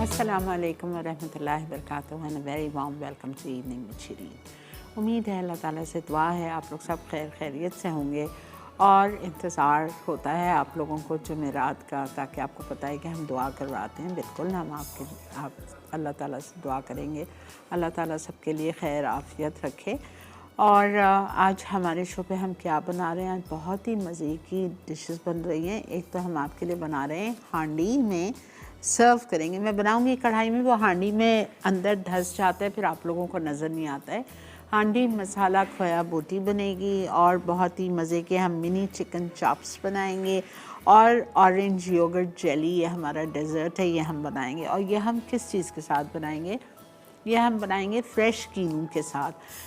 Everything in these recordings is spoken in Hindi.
अस्सलामु अलैकुम वरहमतुल्लाहि वबरकातुहू and very warm welcome to evening with Shirin. उम्मीद है अल्लाह ताला से दुआ है आप लोग सब खैरियत से होंगे और इंतज़ार होता है आप लोगों को जुमेरात का, ताकि आपको पता है कि हम दुआ करवाते हैं। बिल्कुल हम आप अल्लाह ताला से दुआ करेंगे, अल्लाह ताला सबके लिए खैर आफ़ियत रखे। और आज हमारे शो पे हम क्या बना रहे हैं, आज बहुत ही मज़े की डिशेस बन रही हैं। एक तो हम आपके लिए बना रहे हैं हांडी में सर्व करेंगे, मैं बनाऊंगी कढ़ाई में, वो हांडी में अंदर धंस जाता है, फिर आप लोगों को नज़र नहीं आता है। हांडी मसाला खोया बोटी बनेगी और बहुत ही मज़े के हम मिनी चिकन चॉप्स बनाएंगे और ऑरेंज योगर्ट जेली, ये हमारा डेज़र्ट है, ये हम बनाएंगे। और ये हम किस चीज़ के साथ बनाएंगे, ये हम बनाएंगे फ्रेश कीनू के साथ।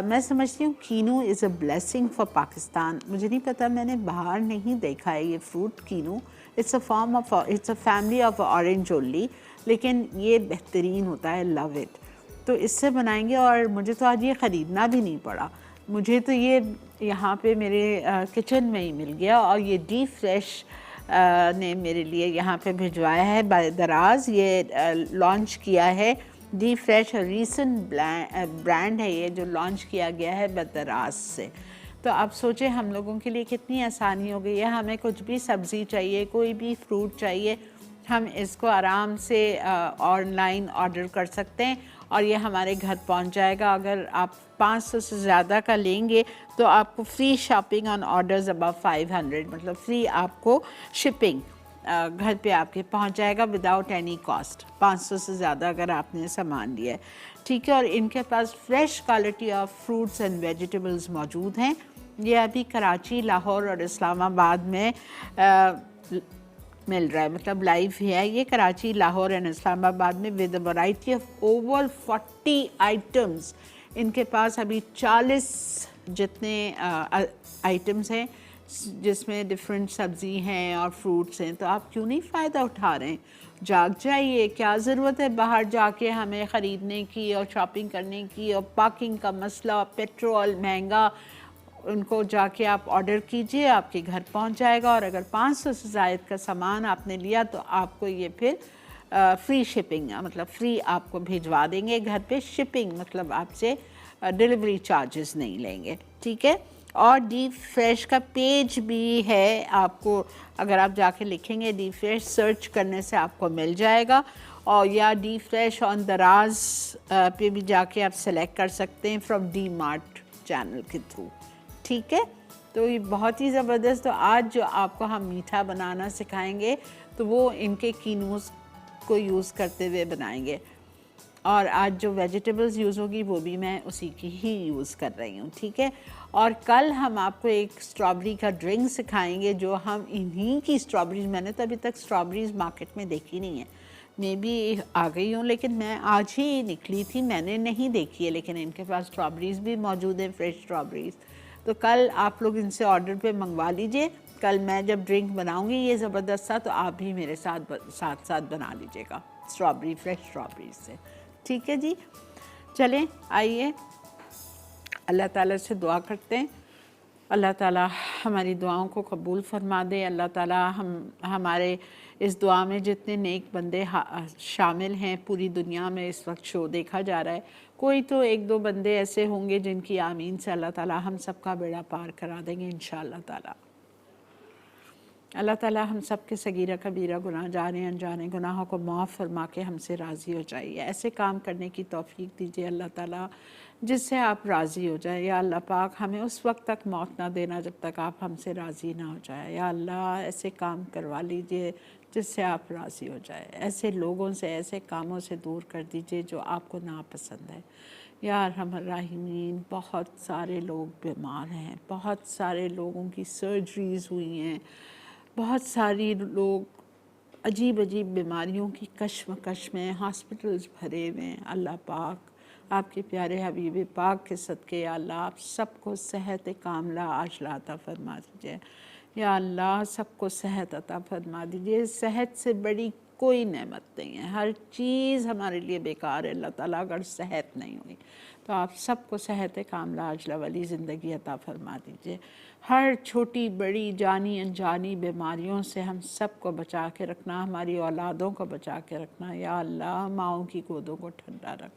मैं समझती हूँ kinnow is a blessing for Pakistan. मुझे नहीं पता, मैंने बाहर नहीं देखा है ये fruit kinnow. It's a family of orange only, लेकिन ये बेहतरीन होता है, लव इट। तो इससे बनाएंगे और मुझे तो आज ये ख़रीदना भी नहीं पड़ा, मुझे तो ये यहाँ पे मेरे किचन में ही मिल गया। और ये डीप फ्रेश ने मेरे लिए यहाँ पे भिजवाया है बाय दराज, ये लॉन्च किया है डी फ्रेश, रीसेंट ब्रांड है ये जो लॉन्च किया गया है बदराज से। तो आप सोचें हम लोगों के लिए कितनी आसानी हो गई है। हमें कुछ भी सब्ज़ी चाहिए, कोई भी फ्रूट चाहिए, हम इसको आराम से ऑनलाइन ऑर्डर कर सकते हैं और ये हमारे घर पहुंच जाएगा। अगर आप 500 से ज़्यादा का लेंगे तो आपको free shopping on orders above 500, मतलब फ्री आपको शिपिंग घर पे आपके पहुंच जाएगा विदाउट एनी कॉस्ट। 500 से ज़्यादा अगर आपने सामान लिया है, ठीक है। और इनके पास fresh quality of fruits and vegetables मौजूद हैं। ये अभी कराची, लाहौर और इस्लामाबाद में मिल रहा है, मतलब लाइव है ये कराची, लाहौर एंड इस्लामाबाद में with a variety of over 40 items. इनके पास अभी 40 जितने आइटम्स हैं जिसमें डिफरेंट सब्ज़ी हैं और फ्रूट्स हैं। तो आप क्यों नहीं फ़ायदा उठा रहे हैं, जाग जाइए। क्या ज़रूरत है बाहर जाके हमें ख़रीदने की और शॉपिंग करने की, और पार्किंग का मसला, पेट्रोल महंगा। उनको जाके आप ऑर्डर कीजिए, आपके घर पहुंच जाएगा। और अगर 500 से ज़ायद का सामान आपने लिया तो आपको ये फिर फ्री शिपिंग, मतलब फ्री आपको भिजवा देंगे घर पे। शिपिंग मतलब आपसे डिलीवरी चार्जेस नहीं लेंगे, ठीक है। और डीप फ्रेश का पेज भी है, आपको अगर आप जाके लिखेंगे डीप फ्रेश, सर्च करने से आपको मिल जाएगा। और या डीप फ्रेश ऑन दराज पे भी जाके आप सेलेक्ट कर सकते हैं फ्रॉम डी मार्ट चैनल के थ्रू, ठीक है। तो ये बहुत ही ज़बरदस्त। तो आज जो आपको हम मीठा बनाना सिखाएंगे तो वो इनके कीनूस को यूज़ करते हुए बनाएंगे। और आज जो वेजिटेबल्स यूज़ होगी वो भी मैं उसी की ही यूज़ कर रही हूँ, ठीक है। और कल हम आपको एक स्ट्रॉबेरी का ड्रिंक सिखाएंगे जो हम इन्हीं की स्ट्रॉबेरीज, मैंने तो अभी तक स्ट्रॉबेरीज मार्केट में देखी नहीं है, मे बी आ गई हूँ, लेकिन मैं आज ही निकली थी, मैंने नहीं देखी है। लेकिन इनके पास स्ट्रॉबेरीज भी मौजूद हैं, फ्रेश स्ट्रॉबेरीज। तो कल आप लोग इनसे ऑर्डर पे मंगवा लीजिए। कल मैं जब ड्रिंक बनाऊँगी ये ज़बरदस्त सा, तो आप भी मेरे साथ बना लीजिएगा स्ट्रॉबेरी, फ्रेश स्ट्रॉबेरी से, ठीक है जी। चलें आइए अल्लाह ताला से दुआ करते हैं। अल्लाह ताला हमारी दुआओं को कबूल फरमा दे। अल्लाह ताला हमारे इस दुआ में जितने नेक बंदे शामिल हैं पूरी दुनिया में, इस वक्त शो देखा जा रहा है, कोई तो एक दो बंदे ऐसे होंगे जिनकी आमीन से अल्लाह ताला हम सबका बेड़ा पार करा देंगे इंशाअल्लाह ताला। अल्लाह ताला हम सब के सगीरा कबीरा गुनाह, जाने अनजाने गुनाहों को माफ़ फरमा के हमसे राज़ी हो जाइए। ऐसे काम करने की तौफीक दीजिए अल्लाह ताला जिससे आप राज़ी हो जाए। या अल्लाह पाक हमें उस वक्त तक मौत ना देना जब तक आप हमसे राज़ी ना हो जाए। या अल्लाह ऐसे काम करवा लीजिए जिससे आप राज़ी हो जाए। ऐसे लोगों से, ऐसे कामों से दूर कर दीजिए जो आपको नापसंद है। या अरहमर राहिमीन, बहुत सारे लोग बीमार हैं, बहुत सारे लोगों की सर्जरीज़ हुई हैं, बहुत सारी लोग अजीब अजीब बीमारियों की कश्मकश में हॉस्पिटल्स भरे हुए हैं। अल्लाह पाक आपके प्यारे हबीब पाक के सदक़े या अल्लाह आप सबको सेहत कामला आजला अता फरमा दीजिए। या अल्लाह सबको सेहत अता फरमा दीजिए। सेहत से बड़ी कोई नेमत नहीं है, हर चीज़ हमारे लिए बेकार है अल्लाह ताला अगर सेहत नहीं हुई। तो आप सबको सेहत कामला आजला वाली ज़िंदगी अता फरमा दीजिए। हर छोटी बड़ी जानी अनजानी बीमारियों से हम सब को बचा के रखना, हमारी औलादों को बचा के रखना। या अल्लाह माओं की गोदों को ठंडा रख,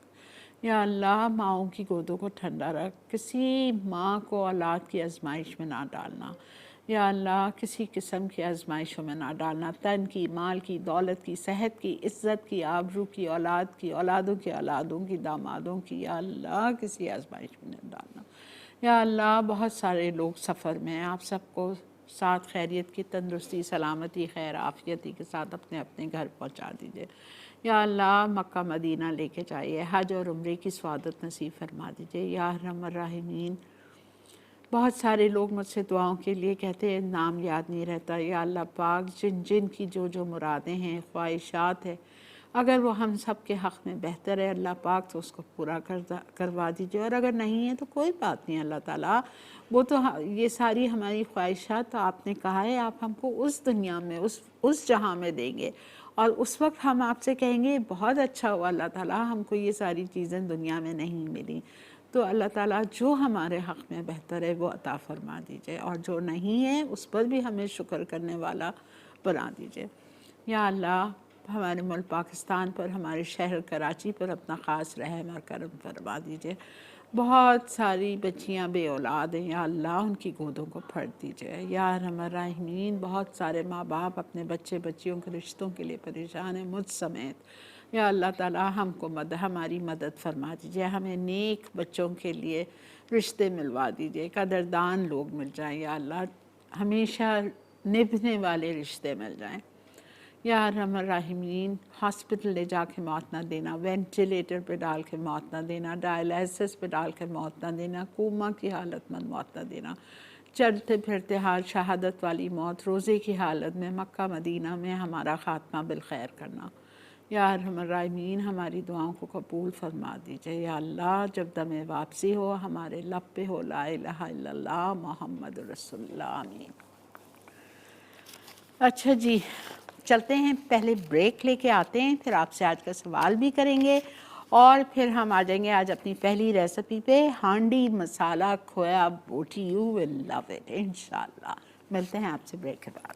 या अल्लाह माओं की गोदों को ठंडा रख। किसी माँ को औलाद की आजमाइश में ना डालना, या अल्लाह किसी किस्म की आजमाइशों में ना डालना। तन की, माल की, दौलत की, सेहत की, इज़्ज़त की, आबरू की, औलाद की, औलादों की औलादों की, दामादों की, या अल्लाह किसी आजमाइश में न डालना। या अल्लाह बहुत सारे लोग सफ़र में हैं, आप सबको साथ खैरियत की, तंदुरुस्ती, सलामती, खैर आफियती के साथ अपने अपने घर पहुंचा दीजिए। या अल्लाह मक्का मदीना लेके जाइए, हज और उम्रे की स्वादत नसीब फरमा दीजिए। या अरहमर राहिमीन, बहुत सारे लोग मुझसे दुआओं के लिए कहते हैं, नाम याद नहीं रहता। या अल्लाह पाक जिन जिन की जो जो मुरादें हैं, ख्वाहिशात है, अगर वो हम सब के हक़ में बेहतर है अल्लाह पाक तो उसको पूरा करवा दीजिए, और अगर नहीं है तो कोई बात नहीं अल्लाह ताला, वो तो ये सारी हमारी ख्वाहिशात तो आपने कहा है आप हमको उस दुनिया में उस जहाँ में देंगे, और उस वक्त हम आपसे कहेंगे बहुत अच्छा हुआ अल्लाह ताला हमको ये सारी चीज़ें दुनिया में नहीं मिली। तो अल्लाह ताला जो हमारे हक़ में बेहतर है वो अता फ़रमा दीजिए, और जो नहीं है उस पर भी हमें शुक्र करने वाला बना दीजिए। या अल्लाह हमारे मुल्क पाकिस्तान पर, हमारे शहर कराची पर अपना ख़ास रहम और करम फरमा दीजिए। बहुत सारी बच्चियाँ बे औलाद हैं, या अल्लाह उनकी गोदों को फट दीजिए। या अरहमर राहिमीन, बहुत सारे माँ बाप अपने बच्चे बच्चियों के रिश्तों के लिए परेशान हैं, मुझ समेत। या अल्लाह ताला हमको हमारी मदद फरमा दीजिए, हमें नेक बच्चों के लिए रिश्ते मिलवा दीजिए, कदरदान लोग मिल जाएं। या अल्लाह हमेशा निभने वाले रिश्ते मिल जाएं। या अरहमर राहिमीन, हॉस्पिटल ले जाके मौत ना देना, वेंटिलेटर पे डाल के मौत ना देना, डायलिसिस पे डाल के मौत ना देना, कोमा की हालत में मौत ना देना, चलते फिरते हाल शहादत वाली मौत, रोज़े की हालत में मक्का मदीना में हमारा ख़ात्मा बिलखैर करना। या अरहमर राहिमीन, हमारी दुआओं को कबूल फरमा दीजिए। या अल्लाह जब दमे वापसी हो हमारे लब पे हो ला इलाहा इल्लल्लाह मोहम्मद रसूलुल्लाह, आमीन। अच्छा जी, चलते हैं, पहले ब्रेक लेके आते हैं, फिर आपसे आज का सवाल भी करेंगे, और फिर हम आ जाएंगे आज अपनी पहली रेसिपी पे, हांडी मसाला खोया बोटी। यू विल लव इट इंशाल्लाह। मिलते हैं आपसे ब्रेक के बाद।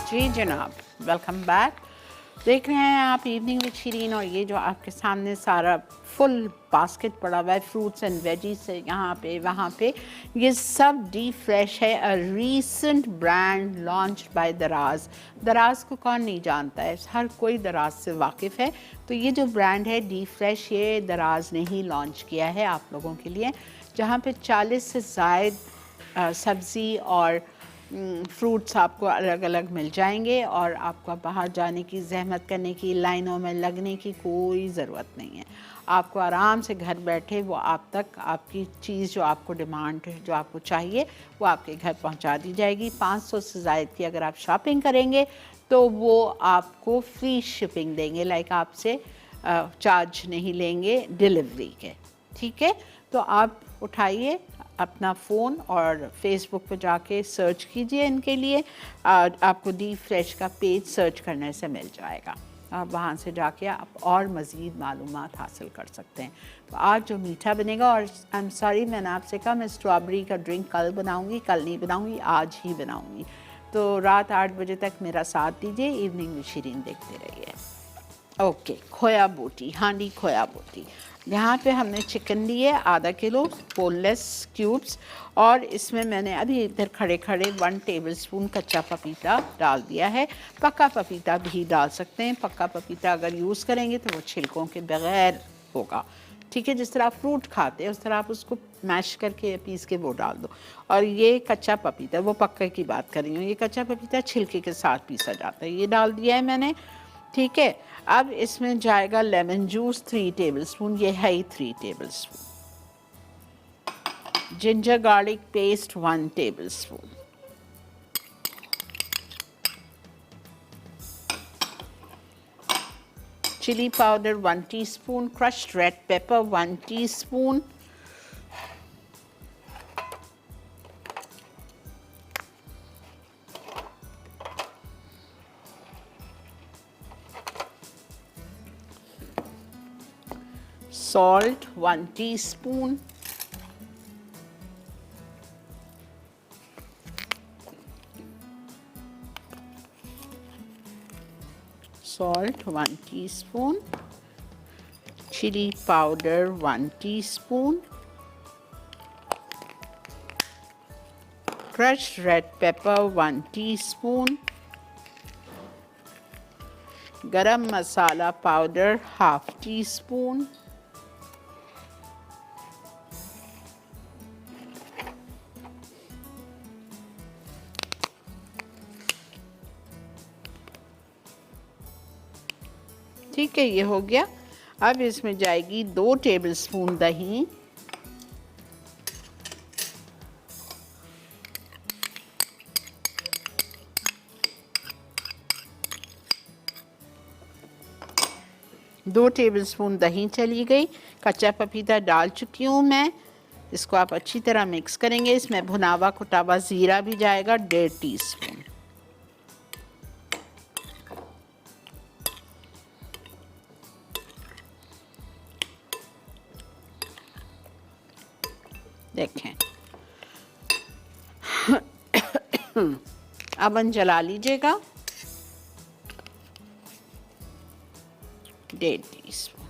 जी जनाब, वेलकम बैक। देख रहे हैं आप इवनिंग विद शीरीन, और ये जो आपके सामने सारा फुल बास्केट पड़ा हुआ है फ्रूट्स एंड वेजीज से, यहाँ पे वहाँ पे, ये सब डी फ्रेश है, a recent brand launch by दराज। दराज को कौन नहीं जानता है, हर कोई दराज से वाकिफ़ है। तो ये जो ब्रांड है डी फ्रेश, ये दराज ने ही लॉन्च किया है आप लोगों के लिए, जहाँ पे 40 से ज़ायद सब्ज़ी और फ्रूट्स आपको अलग अलग मिल जाएंगे, और आपको बाहर जाने की, जहमत करने की, लाइनों में लगने की कोई ज़रूरत नहीं है। आपको आराम से घर बैठे वो आप तक आपकी चीज़ जो आपको डिमांड, जो आपको चाहिए, वो आपके घर पहुंचा दी जाएगी। 500 से ज़ायद की अगर आप शॉपिंग करेंगे तो वो आपको फ्री शिपिंग देंगे, लाइक आपसे चार्ज नहीं लेंगे डिलीवरी के, ठीक है। तो आप उठाइए अपना फ़ोन और फेसबुक पे जाके सर्च कीजिए इनके लिए, आपको डी फ्रेश का पेज सर्च करने से मिल जाएगा, आप वहाँ से जाके आप और मज़ीद मालूमात हासिल कर सकते हैं। तो आज जो मीठा बनेगा, और आई एम सॉरी मैंने आपसे कहा मैं स्ट्रॉबेरी का ड्रिंक कल बनाऊँगी, कल नहीं बनाऊँगी, आज ही बनाऊँगी। तो रात 8 बजे तक मेरा साथ दीजिए, इवनिंग विद शीरीन देखते रहिए। ओके, खोया बोटी, हांडी खोया बोटी। यहाँ पे हमने चिकन लिए आधा किलो, बोनलेस क्यूब्स, और इसमें मैंने अभी इधर खड़े खड़े 1 टेबलस्पून कच्चा पपीता डाल दिया है। पक्का पपीता भी डाल सकते हैं, पक्का पपीता अगर यूज़ करेंगे तो वो छिलकों के बगैर होगा, ठीक है। जिस तरह आप फ्रूट खाते हैं उस तरह आप उसको मैश करके पीस के वो डाल दो। और ये कच्चा पपीता, वो पक्के की बात कर रही हूँ, ये कच्चा पपीता छिलके के साथ पीसा जाता है, ये डाल दिया है मैंने, ठीक है। अब इसमें जाएगा लेमन जूस 3 टेबलस्पून, ये है ही 3 tablespoon, ginger garlic paste 1 tablespoon, chilli powder 1 teaspoon, crushed red pepper 1 teaspoon, salt 1 teaspoon, salt 1 teaspoon, chili powder 1 teaspoon, crushed red pepper 1 teaspoon, garam masala powder half teaspoon, ठीक है, ये हो गया। अब इसमें जाएगी 2 टेबलस्पून दही, दो टेबलस्पून दही चली गई। कच्चा पपीता डाल चुकी हूँ मैं। इसको आप अच्छी तरह मिक्स करेंगे। इसमें भुना हुआ कुटा हुआ ज़ीरा भी जाएगा 1.5 टीस्पून। देखें अवन जला लीजिएगा। 1.5 टीस्पून।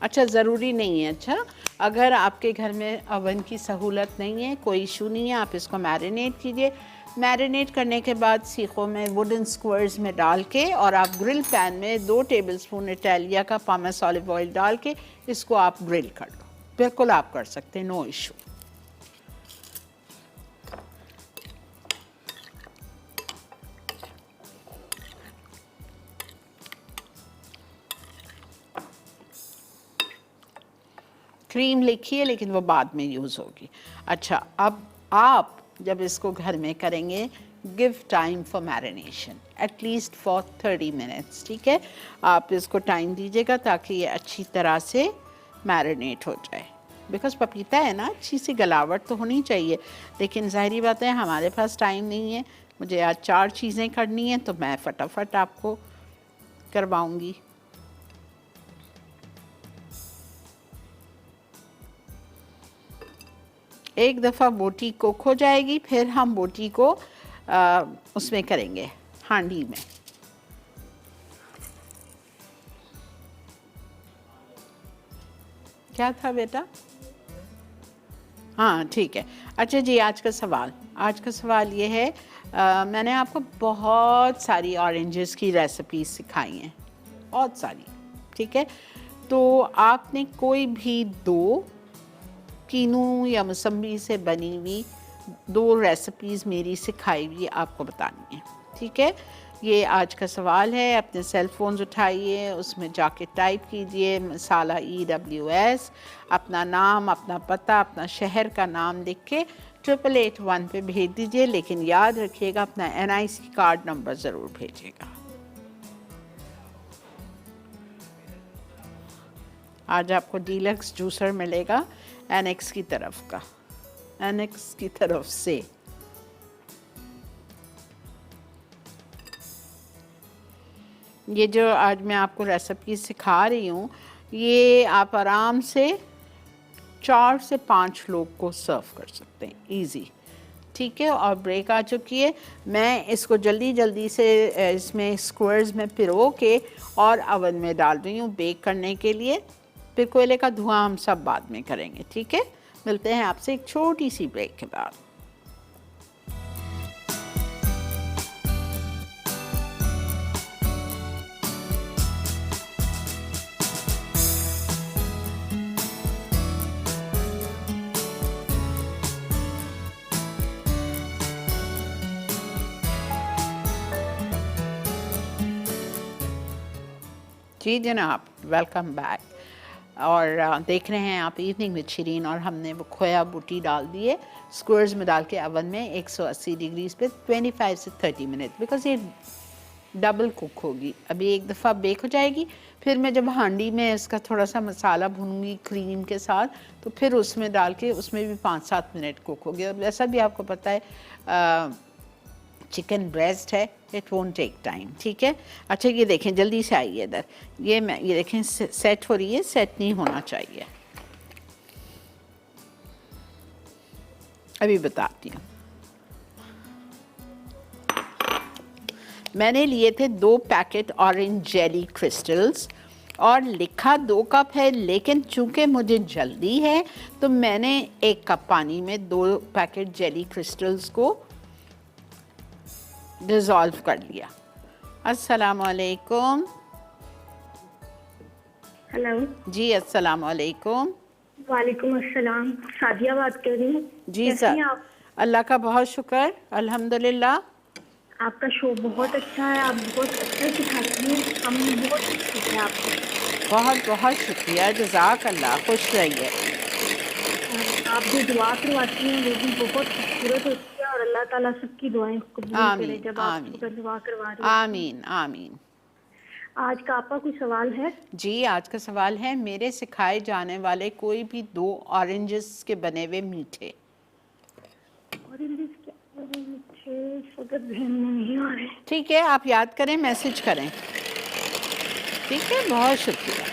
अच्छा, ज़रूरी नहीं है। अच्छा, अगर आपके घर में अवन की सहूलत नहीं है, कोई इशू नहीं है, आप इसको मैरिनेट कीजिए। मैरिनेट करने के बाद सीखों में वुडन स्क्वायर्स में डाल के और आप ग्रिल पैन में 2 टेबलस्पून इटालिया का पामस ऑलिव ऑयल डाल के इसको आप ग्रिल कर लो। बिल्कुल आप कर सकते हैं, नो इशू। क्रीम लिखी है लेकिन वो बाद में यूज़ होगी। अच्छा, अब आप जब इसको घर में करेंगे, give time for marination at least for 30 minutes. ठीक है, आप इसको टाइम दीजिएगा ताकि ये अच्छी तरह से मैरिनेट हो जाए। बिकॉज पपीता है ना, अच्छी सी गलावट तो होनी चाहिए, लेकिन ज़ाहिरी बात है हमारे पास टाइम नहीं है। मुझे आज 4 चीज़ें करनी हैं तो मैं फटाफट आपको करवाऊँगी। एक दफ़ा बोटी कुक हो जाएगी, फिर हम बोटी को उसमें करेंगे, हांडी में। क्या था बेटा? हाँ, ठीक है। अच्छा जी, आज का सवाल ये है, मैंने आपको बहुत सारी ऑरेंजेस की रेसिपीज सिखाई हैं, बहुत सारी। ठीक है, तो आपने कोई भी 2 कीनू या मौसम्बी से बनी हुई 2 रेसिपीज़ मेरी सिखाई हुई आपको बतानी है। ठीक है, ये आज का सवाल है। अपने सेल फोन्स उठाइए, उसमें जाके टाइप कीजिए मसाला EWS, अपना नाम, अपना पता, अपना शहर का नाम लिख के 8881 पे भेज दीजिए। लेकिन याद रखिएगा अपना NIC कार्ड नंबर ज़रूर भेजिएगा। आज आपको डीलक्स जूसर मिलेगा एनेक्स की तरफ से। ये जो आज मैं आपको रेसिपी सिखा रही हूँ, ये आप आराम से 4 से 5 लोग को सर्व कर सकते हैं, इजी। ठीक है, और ब्रेक आ चुकी है। मैं इसको जल्दी से इसमें स्क्वायर्स में पिरो के और अवन में डाल रही हूँ बेक करने के लिए। फिर कोयले का धुआं हम सब बाद में करेंगे। ठीक है, मिलते हैं आपसे एक छोटी सी ब्रेक के बाद। जी जनाब, वेलकम बैक। और देख रहे हैं आप इवनिंग विद शिरीन, और हमने वो खोया बूटी डाल दी है स्क्वायर्स में डाल के अवन में 180 डिग्रीज पे 25 से 30 मिनट, बिकॉज ये डबल कुक होगी। अभी एक दफ़ा बेक हो जाएगी, फिर मैं जब हांडी में इसका थोड़ा सा मसाला भूनूंगी क्रीम के साथ, तो फिर उसमें डाल के उसमें भी 5-7 मिनट कुक होगी। और वैसा भी आपको पता है चिकन ब्रेस्ट है, इट वोंट टेक टाइम, ठीक है। अच्छा ये देखें, जल्दी से आइए इधर, ये देखें सेट हो रही है, सेट नहीं होना चाहिए। अभी बताती हूँ। मैंने लिए थे 2 पैकेट ऑरेंज जेली क्रिस्टल्स और लिखा 2 कप है, लेकिन चूंकि मुझे जल्दी है तो मैंने 1 कप पानी में 2 पैकेट जेली क्रिस्टल्स को डिज़ोल्व कर लिया। अस्सलाम वालेकुम। हेलो जी अस्सलाम वालेकुम। वालेकुम अस्सलाम। सादिया बात कर रही हूँ। जी कैसी सर, हैं आप? अल्लाह का बहुत शुक्र, अल्हम्दुलिल्लाह। आपका शो बहुत अच्छा है, आप बहुत अच्छा सिखाती हैं, हम बहुत कुछ सीखे आपसे। बहुत बहुत शुक्रिया, जज़ाक अल्लाह, खुश रहिए। आप जो दुआ करवाती हैं वो भी बहुत खूबसूरत होती है और अल्लाह ताला सबकी दुआएं कबूल करे आमीन जब आप आमीन दुआ करवा रही हैं। आमीन आमीन। आज का आपका कोई सवाल है? जी आज का सवाल है, मेरे सिखाए जाने वाले कोई भी 2 ऑरेंजेस के बने हुए मीठे। ऑरेंजेस क्या मीठे सगर जहन में नहीं आ रहे। ठीक है, आप याद करें, मैसेज करें, ठीक है, बहुत शुक्रिया।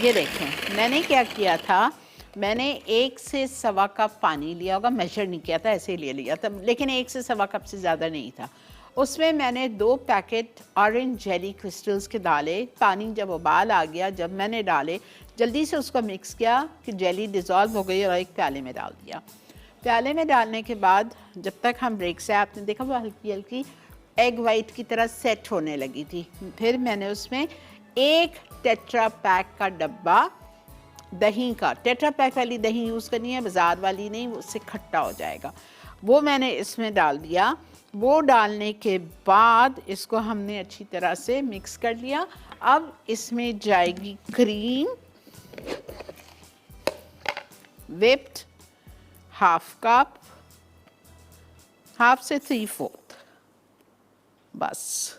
ये देखें, मैंने क्या किया था, मैंने 1 से सवा कप पानी लिया होगा, मेजर नहीं किया था, ऐसे ही ले लिया था, लेकिन 1 से सवा कप से ज़्यादा नहीं था। उसमें मैंने 2 पैकेट ऑरेंज जेली क्रिस्टल्स के डाले। पानी जब उबाल आ गया, जब मैंने डाले, जल्दी से उसको मिक्स किया कि जेली डिज़ोल्व हो गई और एक प्याले में डाल दिया। प्याले में डालने के बाद जब तक हम ब्रेक से, आपने देखा वो हल्की हल्की एग वाइट की तरह सेट होने लगी थी। फिर मैंने उसमें 1 टेट्रा पैक का डब्बा दही का, टेट्रा पैक वाली दही यूज़ करनी है, बाज़ार वाली नहीं, उससे खट्टा हो जाएगा, वो मैंने इसमें डाल दिया। वो डालने के बाद इसको हमने अच्छी तरह से मिक्स कर लिया। अब इसमें जाएगी cream, whipped half cup, half से 3/4, बस।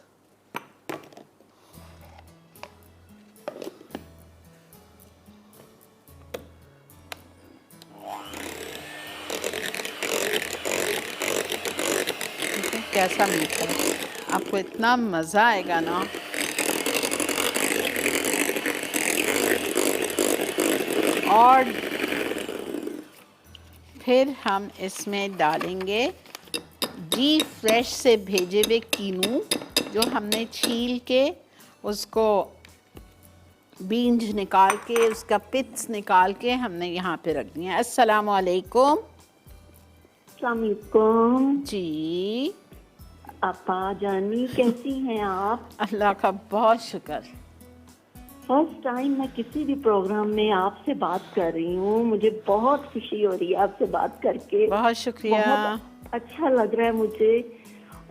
कैसा मीठा है, आपको इतना मज़ा आएगा ना। और फिर हम इसमें डालेंगे डीप फ्रेश से भेजे हुए कीनू, जो हमने छील के उसको बीज निकाल के, उसका पित्स निकाल के हमने यहाँ पे रख दिया। अस्सलाम वालेकुम। अस्सलाम वालेकुम जी आपा जानी, कैसी हैं आप? अल्लाह का बहुत शुक्र। फर्स्ट टाइम मैं किसी भी प्रोग्राम में आपसे बात कर रही हूँ, मुझे बहुत खुशी हो रही है आपसे बात करके। बहुत शुक्रिया। बहुत अच्छा लग रहा है मुझे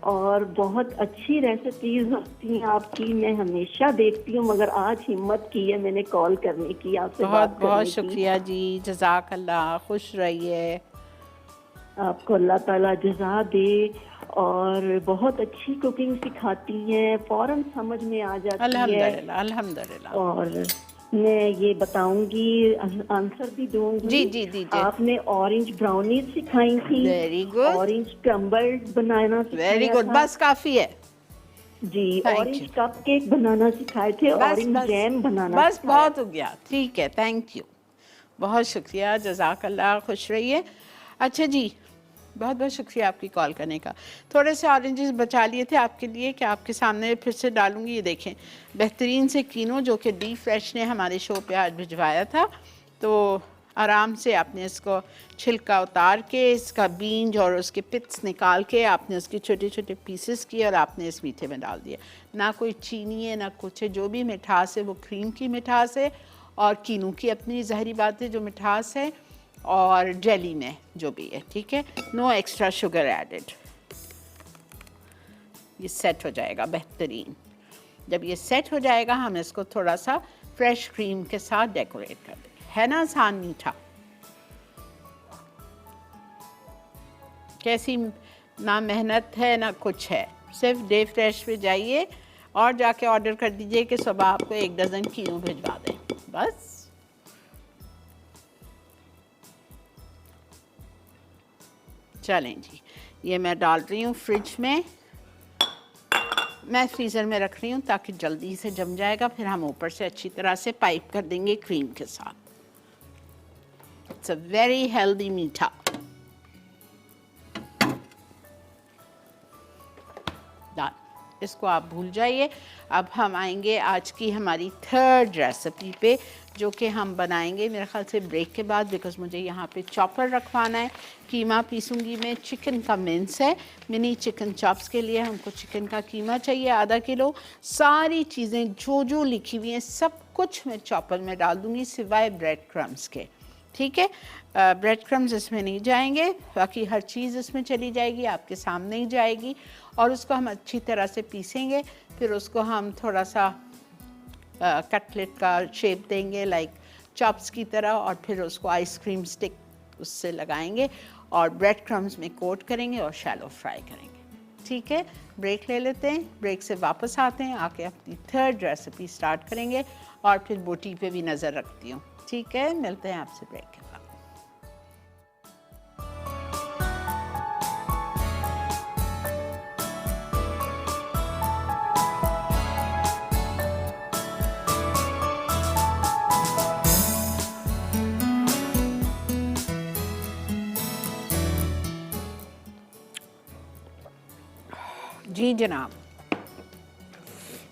और बहुत अच्छी रेसिपीज होती हैं आपकी, मैं हमेशा देखती हूँ, मगर आज हिम्मत की है मैंने कॉल करने की, आपसे बहुत बात करने बहुत की। शुक्रिया जी, जज़ाक अल्लाह, खुश रहिए। आपको अल्लाह ताला जज़ा दे और बहुत अच्छी कुकिंग सिखाती हैं, फौरन समझ में आ जाती है। अल्हम्दुलिल्लाह अल्हम्दुलिल्लाह। और मैं ये बताऊंगी, आंसर भी दूंगी। जी जी दीजिए। आपने ऑरेंज ब्राउनीज सिखाई थी, वेरी गुड, ऑरेंज क्रम्बल्ड बनाना सिखाया वेरी गुड, था। बस काफ़ी है जी, Thank orange you. Cupcake बनाना सिखाए थे, बस ऑरेंज बस जैम बनाना बस सिखाया। बहुत हो गया, ठीक है, थैंक यू, बहुत शुक्रिया, जज़ाक अल्लाह, खुश रहिए। अच्छा जी, बहुत बहुत शुक्रिया आपकी कॉल करने का। थोड़े से ऑरेंजेस बचा लिए थे आपके लिए कि आपके सामने फिर से डालूंगी। ये देखें, बेहतरीन से कीनो जो कि डी फ्रेश ने हमारे शो पे आज भिजवाया था। तो आराम से आपने इसको छिलका उतार के, इसका बीज और उसके पिट्स निकाल के आपने उसके छोटे छोटे पीसेस किए और आपने इस मीठे में डाल दिए। ना कोई चीनी है ना कुछ है, जो भी मिठास है वो क्रीम की मिठास है और कीनू की अपनी ज़ाहिरी बात है जो मिठास है, और जेली में जो भी है, ठीक है, नो एक्स्ट्रा शुगर एडेड। ये सेट हो जाएगा बेहतरीन। जब ये सेट हो जाएगा हम इसको थोड़ा सा फ्रेश क्रीम के साथ डेकोरेट कर देंगे। है ना आसान मीठा, कैसी ना मेहनत है ना कुछ है, सिर्फ डे फ्रेश पे जाइए और जाके ऑर्डर कर दीजिए कि सुबह आपको 1 डज़न कीनू भिजवा दें, बस। चलें जी, ये मैं डाल रही हूँ फ्रिज में, मैं फ्रीज़र में रख रही हूँ ताकि जल्दी से जम जाएगा, फिर हम ऊपर से अच्छी तरह से पाइप कर देंगे क्रीम के साथ। इट्स अ वेरी हेल्दी मीठा। डन, इसको आप भूल जाइए। अब हम आएंगे आज की हमारी थर्ड रेसिपी पे, जो कि हम बनाएंगे मेरे ख्याल से ब्रेक के बाद, बिकॉज मुझे यहाँ पे चॉपर रखवाना है। कीमा पीसूंगी मैं, चिकन का मिन्स है, मिनी चिकन चॉप्स के लिए हमको चिकन का कीमा चाहिए आधा किलो। सारी चीज़ें जो जो लिखी हुई हैं सब कुछ मैं चॉपर में डाल दूँगी सिवाय ब्रेड क्रम्स के, ठीक है। ब्रेड क्रम्स इसमें नहीं जाएंगे, बाकी हर चीज़ इसमें चली जाएगी, आपके सामने ही जाएगी। और उसको हम अच्छी तरह से पीसेंगे, फिर उसको हम थोड़ा सा कटलेट का शेप देंगे लाइक चॉप्स की तरह, और फिर उसको आइसक्रीम स्टिक उससे लगाएंगे और ब्रेड क्रम्स में कोट करेंगे और शैलो फ्राई करेंगे, ठीक है। ब्रेक ले लेते हैं, ब्रेक से वापस आते हैं, आके अपनी थर्ड रेसिपी स्टार्ट करेंगे और फिर बोटी पे भी नज़र रखती हूँ, ठीक है। मिलते हैं आपसे ब्रेक के बाद। जी जनाब,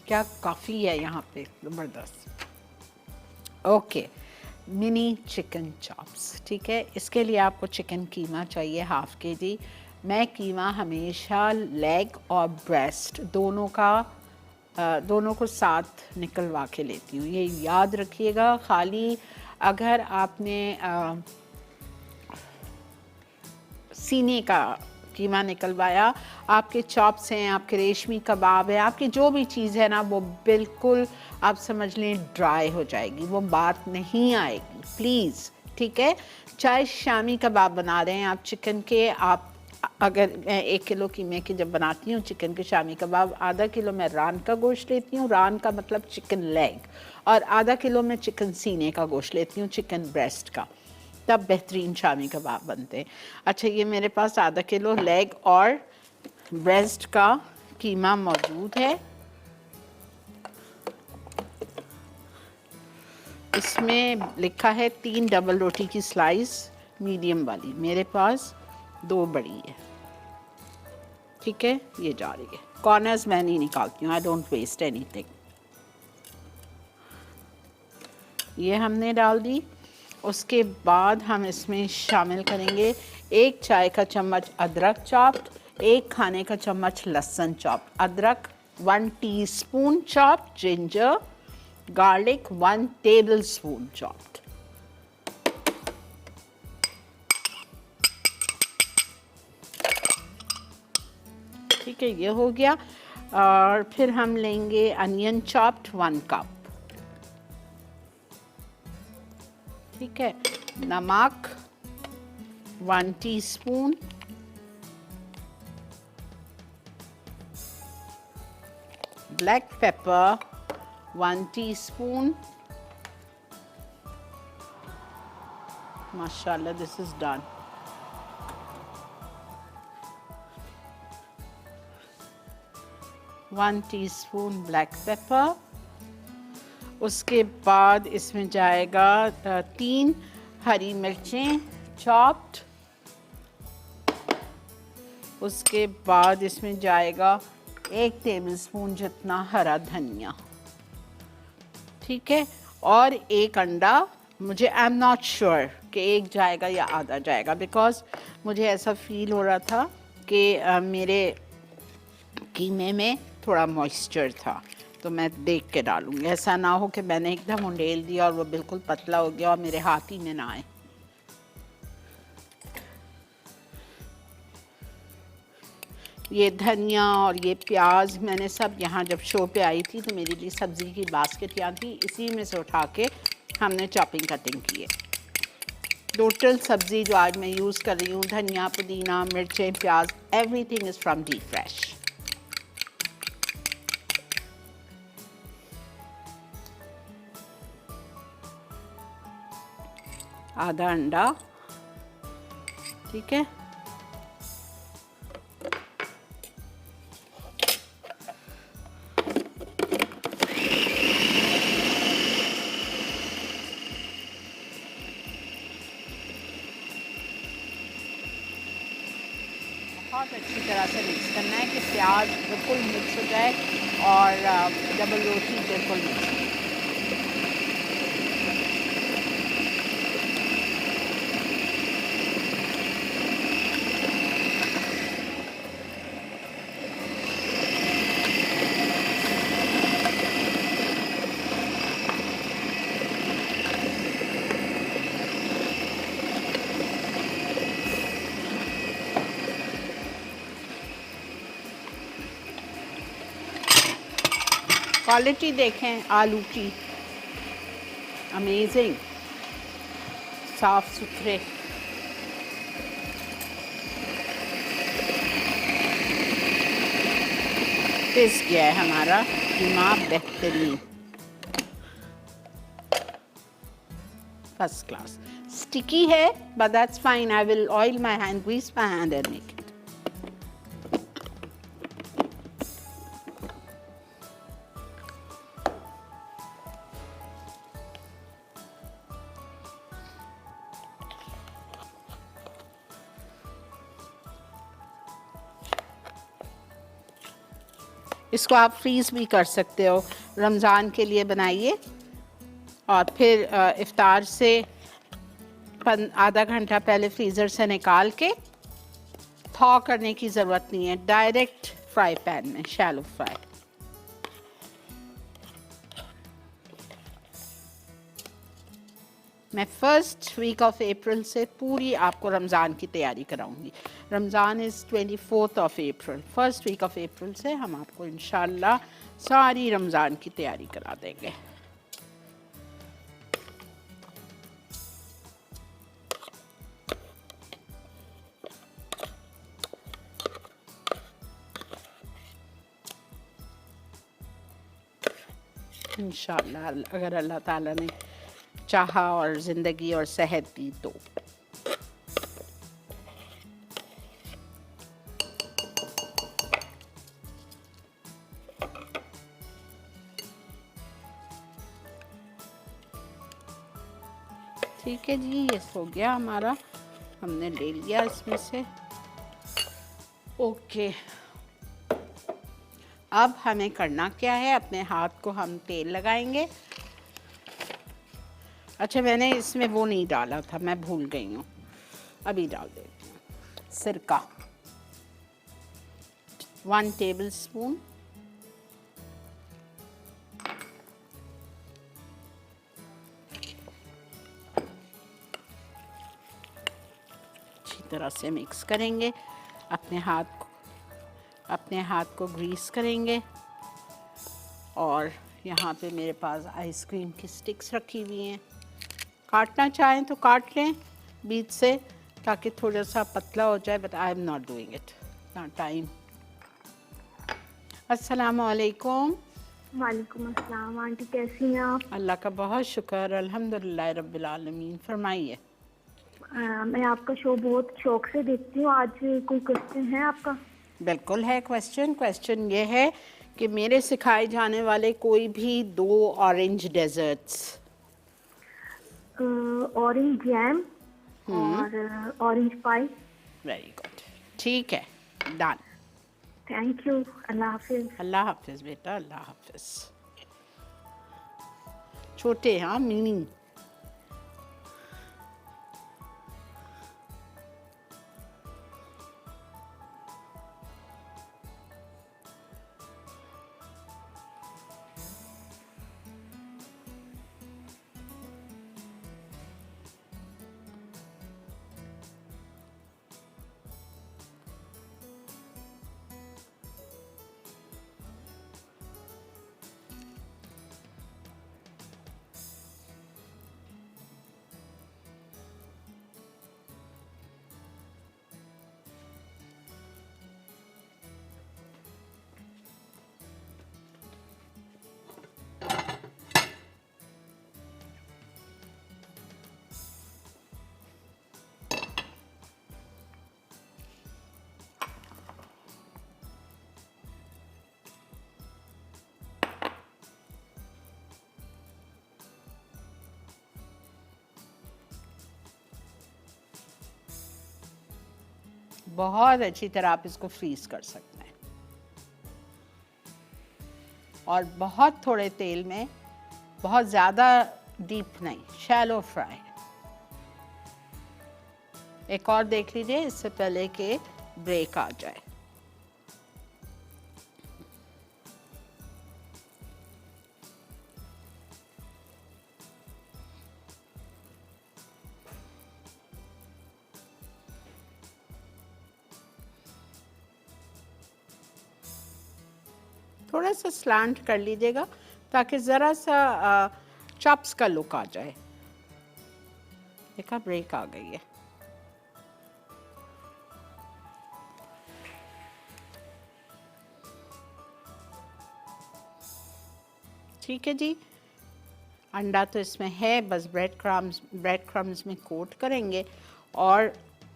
क्या काफ़ी है यहाँ पे, ज़बरदस्त। ओके, मिनी चिकन चॉप्स, ठीक है। इसके लिए आपको चिकन कीमा चाहिए हाफ़ केजी। मैं कीमा हमेशा लेग और ब्रेस्ट दोनों को साथ निकलवा के लेती हूँ, ये याद रखिएगा। खाली अगर आपने सीने का कीमा निकलवाया, आपके चॉप्स हैं, आपके रेशमी कबाब है, आपकी जो भी चीज़ है ना, वो बिल्कुल आप समझ लें ड्राई हो जाएगी, वो बात नहीं आएगी, प्लीज़, ठीक है। चाहे शामी कबाब बना रहे हैं आप चिकन के, आप अगर मैं 1 किलो कीमे के जब बनाती हूँ चिकन के शामी कबाब, आधा किलो मैं रान का गोश्त लेती हूँ, रान का मतलब चिकन लेग, और आधा किलो मैं चिकन सीने का गोश्त लेती हूँ, चिकन ब्रेस्ट का, तब बेहतरीन शामी कबाब बनते हैं। अच्छा, ये मेरे पास आधा किलो लेग और ब्रेस्ट का कीमा मौजूद है। इसमें लिखा है 3 डबल रोटी की स्लाइस मीडियम वाली, मेरे पास 2 बड़ी है, ठीक है। ये जा रही है, कॉर्नर्स मैं नहीं निकालती हूँ, आई डोंट वेस्ट एनीथिंग। ये हमने डाल दी। उसके बाद हम इसमें शामिल करेंगे 1 चाय का चम्मच अदरक चॉप्ड, 1 खाने का चम्मच लहसुन चॉप्ड, अदरक 1 teaspoon chopped, ginger garlic 1 tablespoon chopped. ठीक है, ये हो गया। और फिर हम लेंगे अनियन चॉप्ड 1 कप, ठीक है। नमक 1 टीस्पून, ब्लैक पेपर 1 टीस्पून, माशाल्लाह this is done. One teaspoon black pepper. उसके बाद इसमें जाएगा 3 हरी मिर्चें चॉप्ड। उसके बाद इसमें जाएगा 1 टेबलस्पून जितना हरा धनिया, ठीक है। और 1 अंडा, मुझे आई एम नॉट श्योर कि 1 जाएगा या आधा जाएगा, बिकॉज मुझे ऐसा फील हो रहा था कि मेरे कीमे में थोड़ा मॉइस्चर था, तो मैं देख के डालूंगी। ऐसा ना हो कि मैंने एकदम उंडेल दिया और वो बिल्कुल पतला हो गया और मेरे हाथ ही में ना आए। ये धनिया और ये प्याज मैंने सब यहाँ जब शो पे आई थी तो मेरे लिए सब्ज़ी की बास्केट यहाँ थी, इसी में से उठा के हमने चॉपिंग कटिंग की है। टोटल सब्ज़ी जो आज मैं यूज़ कर रही हूँ, धनिया, पुदीना, मिर्चें, प्याज, everything is from D fresh. आधा अंडा, ठीक है। बहुत अच्छी तरह से मिक्स करना है कि प्याज बिल्कुल मिक्स हो जाए और डबल रोटी बिल्कुल मिक्स हो जाए। क्वालिटी देखें आलू की, अमेजिंग, साफ सुथरे। पिस गया है हमारा कीमा, बेहतरीन, फर्स्ट क्लास। स्टिकी है but that's fine, I will oil my hand, grease my hand and make it. इसको आप फ्रीज़ भी कर सकते हो, रमज़ान के लिए बनाइए और फिर इफ्तार से आधा घंटा पहले फ्रीज़र से निकाल के थॉ करने की ज़रूरत नहीं है, डायरेक्ट फ्राई पैन में शैलो फ्राई। मैं फर्स्ट वीक ऑफ अप्रैल से पूरी आपको रमज़ान की तैयारी कराऊंगी। Ramzan is 24 of April, first week of April से हम आपको इंशाल्लाह सारी रमज़ान की तैयारी करा देंगे। इंशाल्लाह अगर अल्लाह ताला ने चाहा और ज़िंदगी और सेहत दी तो। ठीक है जी, ये हो गया हमारा, हमने ले लिया इसमें से। ओके, अब हमें करना क्या है, अपने हाथ को हम तेल लगाएंगे। अच्छा, मैंने इसमें वो नहीं डाला था, मैं भूल गई हूँ, अभी डाल देती हूँ। सिरका 1 टेबल स्पून, अच्छी तरह से मिक्स करेंगे। अपने हाथ को ग्रीस करेंगे और यहाँ पे मेरे पास आइसक्रीम की स्टिक्स रखी हुई हैं, काटना चाहें तो काट लें बीच से ताकि थोड़ा सा पतला हो जाए, but I am not doing it, not time. अस्सलाम वालेकुम। वालेकुम अस्सलाम। आंटी कैसी हैं आप? अल्लाह का बहुत शुक्र, अल्हम्दुलिल्लाह रब्बिल आलमीन। फरमाइए। मैं आपका शो बहुत शौक से देखती हूँ। आज कोई क्वेश्चन है आपका? बिल्कुल है क्वेश्चन ये है कि मेरे सिखाए जाने वाले कोई भी 2 ऑरेंज डेजर्ट्स। ऑरेंज जैम और ऑरेंज पाई। वेरी गुड, ठीक है, डन। थैंक यू, अल्लाह हाफिज। अल्लाह हाफिज बेटा, अल्लाह हाफिज। छोटे, हाँ, मीनिंग। बहुत अच्छी तरह आप इसको फ्रीज कर सकते हैं। और बहुत थोड़े तेल में, बहुत ज़्यादा डीप नहीं, शैलो फ्राई। एक और देख लीजिए इससे पहले कि ब्रेक आ जाए। थोड़ा सा स्लांट कर लीजिएगा ताकि ज़रा सा चॉप्स का लुक आ जाए। देखा, ब्रेक आ गई है। ठीक है जी, अंडा तो इसमें है, बस ब्रेड क्रम्स में कोट करेंगे। और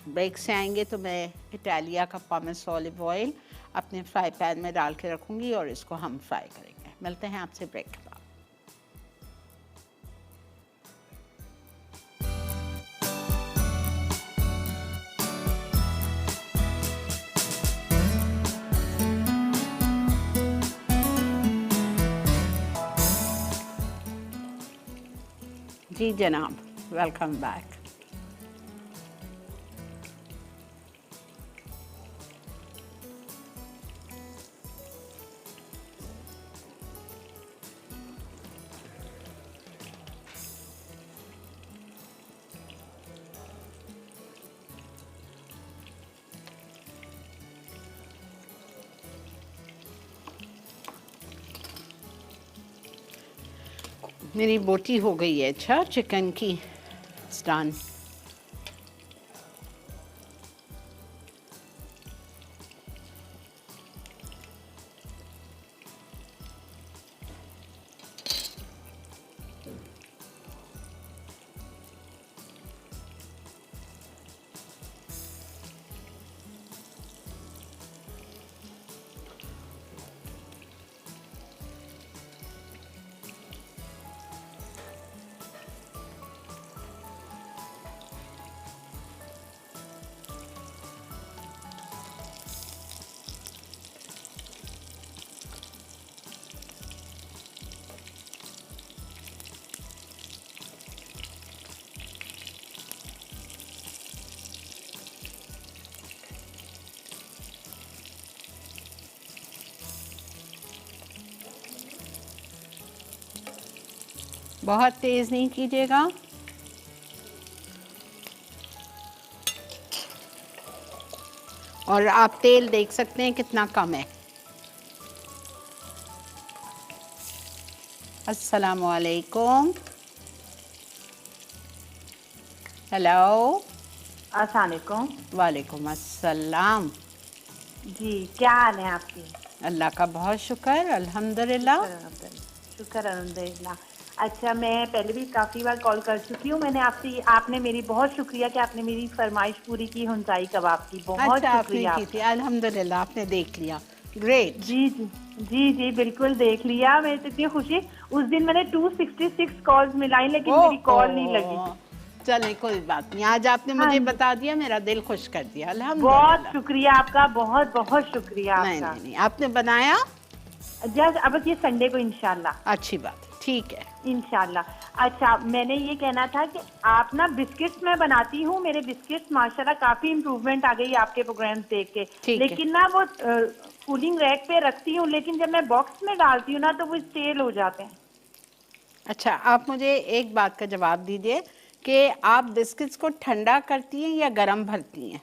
ब्रेक से आएंगे तो मैं इटालिया का पॉमेस ऑलिव ऑयल अपने फ्राई पैन में डाल के रखूँगी और इसको हम फ्राई करेंगे। मिलते हैं आपसे ब्रेक के बाद। जी जनाब, वेलकम बैक। मेरी बोटी हो गई है अच्छा चिकन की। It's done. बहुत तेज़ नहीं कीजिएगा। और आप तेल देख सकते हैं कितना कम है। अस्सलामु अलैकुम। हेलो। अस्सलाम वालेकुम। वालेकुम अस्सलाम। जी, क्या हाल है आपकी? अल्लाह का बहुत शुक्र, अल्हम्दुलिल्लाह। शुक्र अल्हम्दुलिल्लाह। अच्छा, मैं पहले भी काफ़ी बार कॉल कर चुकी हूँ। मैंने आपने मेरी बहुत शुक्रिया कि आपने मेरी फरमाइश पूरी की हुंचाई कबाब की। बहुत अच्छा, आपने शुक्रिया की थी, आपका। अल्हम्दुलिल्लाह आपने देख लिया। ग्रेट। जी जी जी जी, बिल्कुल देख लिया। मैं तो इतनी खुशी, उस दिन मैंने 266 कॉल्स मिलाई लेकिन मेरी कॉल नहीं लगी। चले कोई बात नहीं, आज आपने हाँ मुझे जी, बता दिया, मेरा दिल खुश कर दिया, बहुत अल्हम्दुलिल्लाह। शुक्रिया आपका, बहुत बहुत शुक्रिया नहीं आपका। नहीं नहीं, आपने बनाया, जस्ट अब ये संडे को इंशाल्लाह। अच्छी बात है, ठीक है। इंशाल्लाह। अच्छा, मैंने ये कहना था कि आप ना बिस्किट्स मैं बनाती हूँ, मेरे बिस्किट्स माशाल्लाह काफ़ी इम्प्रूवमेंट आ गई आपके प्रोग्राम्स देख के। ठीक है। लेकिन ना वो कूलिंग रैक पे रखती हूँ, लेकिन जब मैं बॉक्स में डालती हूँ ना तो वो स्टेल हो जाते हैं। अच्छा, आप मुझे एक बात का जवाब दीजिए कि आप बिस्किट्स को ठंडा करती हैं या गर्म भरती हैं?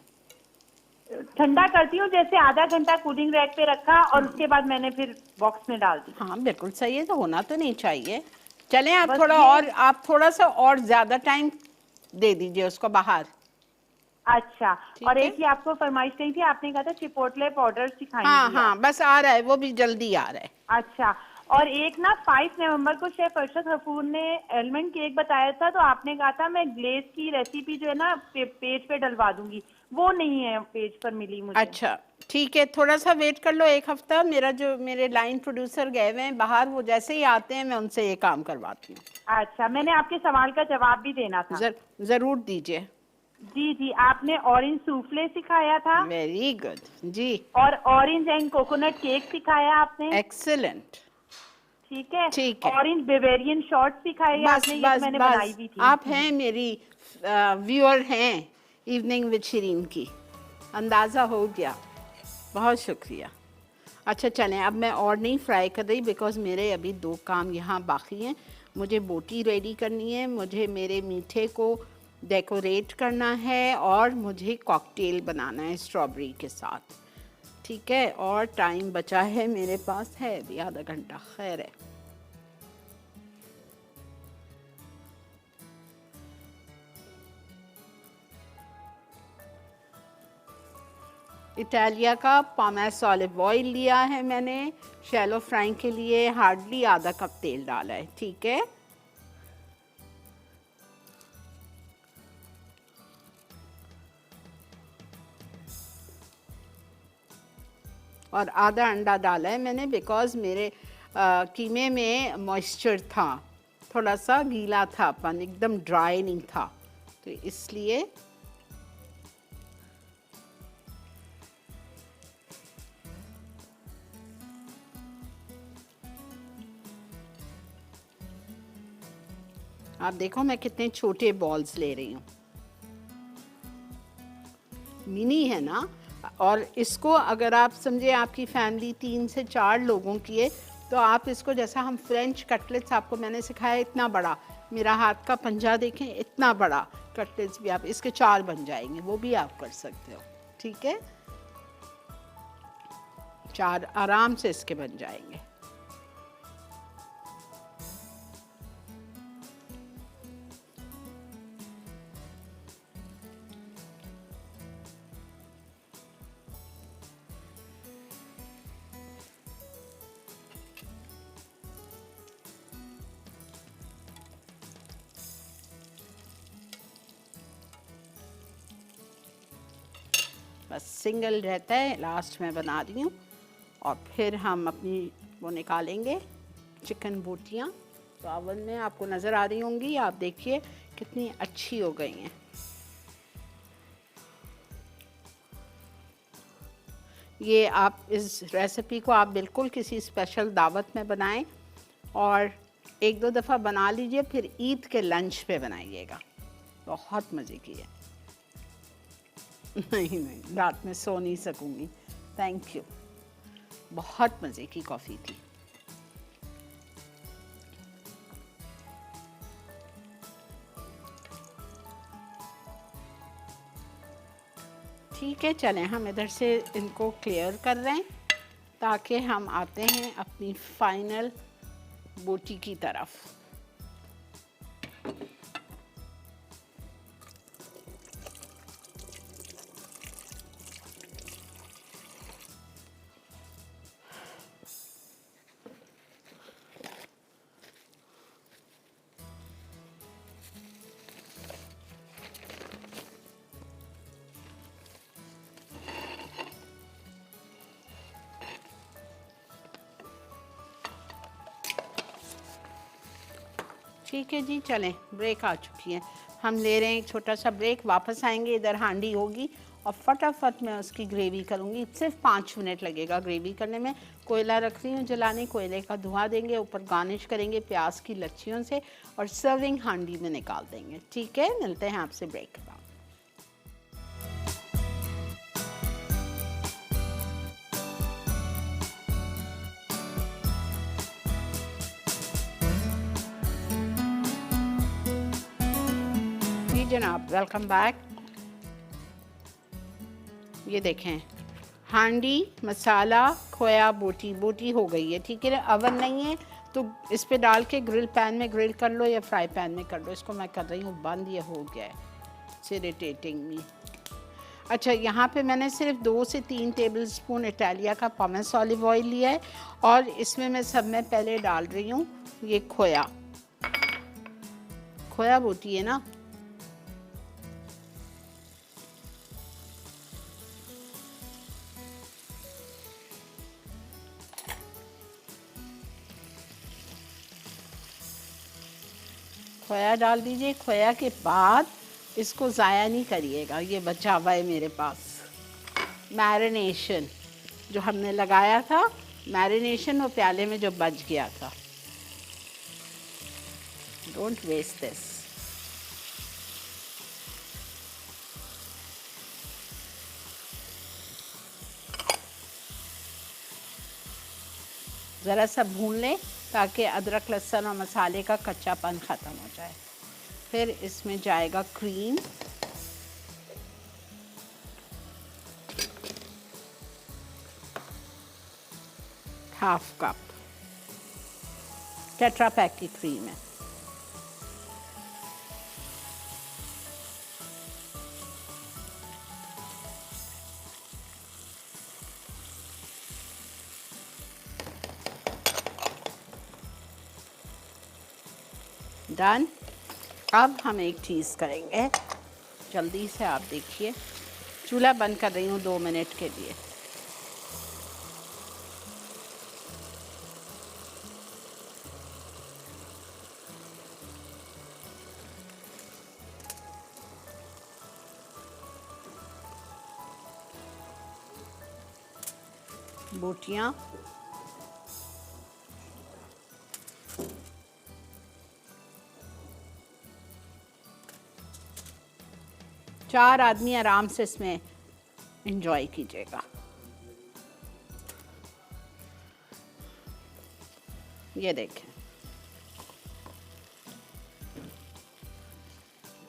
ठंडा करती हूँ, जैसे आधा घंटा कूलिंग रैक पे रखा और उसके बाद मैंने फिर बॉक्स में डाल दी। हाँ बिल्कुल सही है, तो होना तो नहीं चाहिए। चलें, आप बस थोड़ा ये, और, आप थोड़ा सा और ज़्यादा टाइम दे दीजिए उसको बाहर। अच्छा। ठीक और है। एक ही आपको फरमाइश कही थी, आपने कहा था चिपोटले पाउडर हाँ सिखाएंगी आप। हाँ, बस आ रहा है, वो भी जल्दी आ रहा है। अच्छा, और एक ना 5 नवंबर को शेफ अरशद गफूर ने एलमंड केक बताया था, तो आपने कहा था मैं ग्लेज की रेसिपी जो है ना पेज पे डलवा दूंगी, वो नहीं है पेज पर मिली मुझे। अच्छा ठीक है, थोड़ा सा वेट कर लो, एक हफ्ता। मेरे लाइन प्रोड्यूसर गए हुए हैं बाहर, वो जैसे ही आते हैं मैं उनसे ये काम करवाती हूँ। अच्छा, मैंने आपके सवाल का जवाब भी देना था। ज़रूर दीजिए। जी जी, आपने ऑरेंज सूफले सिखाया था वेरी गुड जी, और ऑरेंज एंड कोकोनट केक सिखाया आपने। एक्सीलेंट। ठीक है। ठीक है, ऑरेंज बेवेरियन शॉर्ट सिखाई बस आपने, ये तो बस मैंने बनाई बस, भी थी। आप हैं मेरी व्यूअर हैं इवनिंग विद शिरीन की, अंदाज़ा हो गया। बहुत शुक्रिया। अच्छा चलें, अब मैं और नहीं फ्राई कर रही बिकॉज़ मेरे अभी 2 काम यहाँ बाकी हैं। मुझे बोटी रेडी करनी है, मुझे मेरे मीठे को डेकोरेट करना है और मुझे कॉकटेल बनाना है स्ट्रॉबेरी के साथ। ठीक है, और टाइम बचा है मेरे पास, है अभी आधा घंटा, खैर है। इटालिया का पामेस ऑलिव ऑयल लिया है मैंने, शैलो फ्राइंग के लिए हार्डली आधा कप तेल डाला है। ठीक है, और आधा अंडा डाला है मैंने बिकॉज़ मेरे कीमे में मॉइस्चर था, थोड़ा सा गीला था, अपन एकदम ड्राई नहीं था, तो इसलिए आप देखो मैं कितने छोटे बॉल्स ले रही हूँ, मिनी है ना। और इसको अगर आप समझे आपकी फैमिली 3 से 4 लोगों की है तो आप इसको, जैसा हम फ्रेंच कटलेट्स आपको मैंने सिखाया इतना बड़ा, मेरा हाथ का पंजा देखें इतना बड़ा कटलेट्स भी आप इसके 4 बन जाएंगे, वो भी आप कर सकते हो। ठीक है, 4 आराम से इसके बन जाएंगे। बस सिंगल रहता है, लास्ट में बना रही हूँ, और फिर हम अपनी वो निकालेंगे चिकन बोटियाँ। तो ओवन में आपको नज़र आ रही होंगी, आप देखिए कितनी अच्छी हो गई हैं। ये आप इस रेसिपी को आप बिल्कुल किसी स्पेशल दावत में बनाएं और 1-2 दफ़ा बना लीजिए, फिर ईद के लंच पे बनाइएगा, बहुत मज़े की है। नहीं नहीं, रात में सो नहीं सकूंगी। थैंक यू, बहुत मज़े की कॉफ़ी थी। ठीक है, चलें हम इधर से इनको क्लियर कर रहे हैं ताकि हम आते हैं अपनी फाइनल बोटी की तरफ। ठीक है जी, चलें ब्रेक आ चुकी है, हम ले रहे हैं एक छोटा सा ब्रेक, वापस आएंगे, इधर हांडी होगी और फटाफट मैं उसकी ग्रेवी करूँगी। सिर्फ 5 मिनट लगेगा ग्रेवी करने में। कोयला रख रही हूँ जलाने, कोयले का धुआं देंगे, ऊपर गार्निश करेंगे प्याज की लच्छियों से और सर्विंग हांडी में निकाल देंगे। ठीक है, मिलते हैं आपसे ब्रेक के बाद। जनाब, वेलकम बैक। ये देखें, हांडी मसाला खोया बोटी बोटी हो गई है। ठीक है, अवन नहीं है तो इस पे डाल के ग्रिल पैन में ग्रिल कर लो या फ्राई पैन में कर लो। इसको मैं कर रही हूँ बंद, ये हो गया है, इट्स इरिटेटिंग मी। अच्छा, यहाँ पे मैंने सिर्फ 2 से 3 टेबलस्पून इटालिया का पामेस ऑलिव ऑयल लिया है और इसमें मैं सब में पहले डाल रही हूँ ये खोया। खोया बोटी है ना, खोया डाल दीजिए। खोया के बाद इसको ज़ाया नहीं करिएगा, ये बचा हुआ है मेरे पास। मैरिनेशन जो हमने लगाया था, मैरिनेशन वो प्याले में जो बच गया था, डोंट वेस्ट दिस। ज़रा सा भून लें ताकि अदरक लहसुन और मसाले का कच्चापन ख़त्म हो जाए। फिर इसमें जाएगा cream, half cup, tetra pack की क्रीम है। डन। अब हम एक चीज़ करेंगे, जल्दी से आप देखिए, चूल्हा बंद कर रही हूँ 2 मिनट के लिए। बोटियाँ चार आदमी आराम से इसमें एंजॉय कीजिएगा। ये देखें,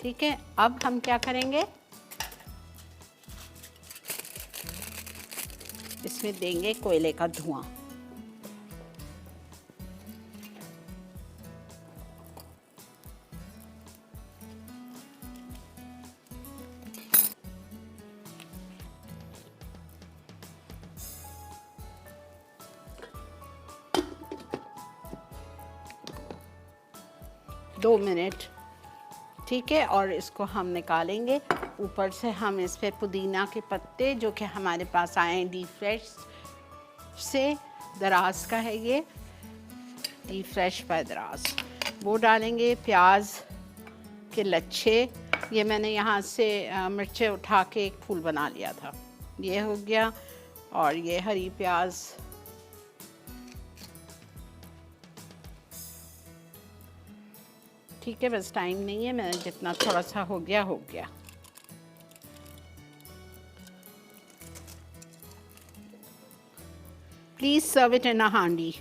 ठीक है। अब हम क्या करेंगे, इसमें देंगे कोयले का धुआं। दो मिनट, ठीक है। और इसको हम निकालेंगे। ऊपर से हम इस पे पुदीना के पत्ते जो कि हमारे पास आए हैं डी फ्रेश से, दराज का है ये, डी फ्रेश बाय दराज, वो डालेंगे। प्याज के लच्छे, ये मैंने यहाँ से मिर्चें उठा के एक फूल बना लिया था, ये हो गया। और ये हरी प्याज, ठीक है। बस टाइम नहीं है, मैंने जितना थोड़ा सा हो गया हो गया। प्लीज़ सर्व इट इन अ हांडी।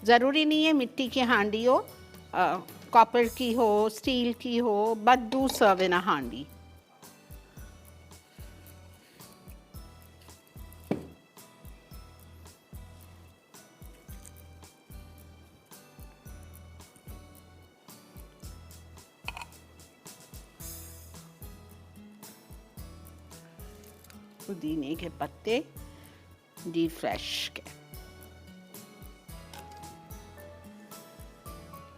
ज़रूरी नहीं है मिट्टी की हांडी हो, कॉपर की हो, स्टील की हो, बट डू सर्व इन अ हांडी। पुदीने के पत्ते डी फ्रेश के,